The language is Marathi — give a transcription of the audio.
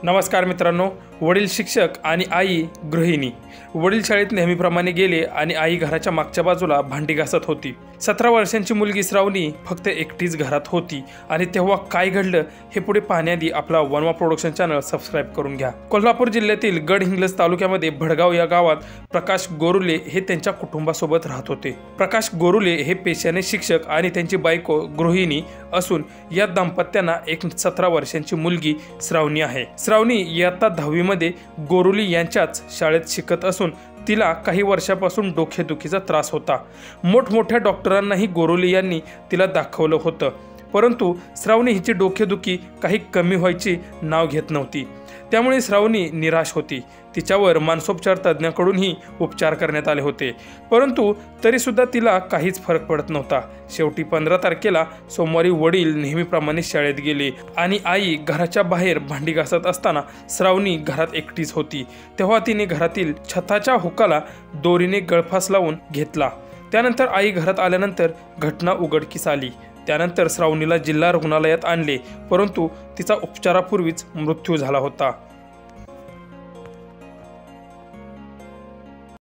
नमस्कार मित्रांनो, वडील शिक्षक आणि आई गृहिणी। वडील शाळेत नेहमीप्रमाणे गेले आणि आई घराच्या मागच्या बाजूला भांडी घासत होती। 17 वर्षांची मुलगी श्रावणी फक्त एकटीच घरात होती आणि तेव्हा काय घडलं हे पुढे पाहण्याआधी आपला वनवा प्रोडक्शन चॅनल सबस्क्राइब करून घ्या। कोल्हापूर जिल्ह्यातील गडहिंग्लज तालुक्यामध्ये भडगाव या गावात प्रकाश गोरुले हे त्यांच्या कुटुंबासोबत राहत होते। प्रकाश गोरुले हे पेशाने शिक्षक आणि त्यांची बायको गृहिणी असून या दाम्पत्यांना एक 17 वर्षांची मुलगी श्रावणी आहे। श्रावणी इयत्ता 10वी मध्ये गोरुली यांच्याच शाळेत शिकत असून तिला काही वर्षापासून डोकेदुखीचा त्रास होता। मोठमोठ्या डॉक्टरांनाही गोरुली यांनी तिला दाखवलं होतं, परंतु श्रावणी हिची डोकेदुखी काही कमी व्हायची नाव घेत नव्हती। त्यामुळे श्रावणी निराश होती। तिच्यावर मानसोपचार तज्ञाकडूनही उपचार करण्यात आले होते, परंतु तरी सुद्धा तिला काहीच फरक पडत नव्हता। शेवटी 15 तारखेला सोमवारी वडील नेहमीप्रमाणे शाळेत गेले आणि आई घराच्या बाहेर भांडी घासत असताना श्रावणी घरात एकटीच होती। तेव्हा तिने घरातील छताच्या हुकाला दोरीने गळफास लावून घेतला। त्यानंतर आई घरात आल्यानंतर घटना उघडकीस आली। त्यानंतर श्रावणीला जिल्हा रुग्णालयात आणले, परंतु तिचा उपचारापूर्वीच मृत्यू झाला होता।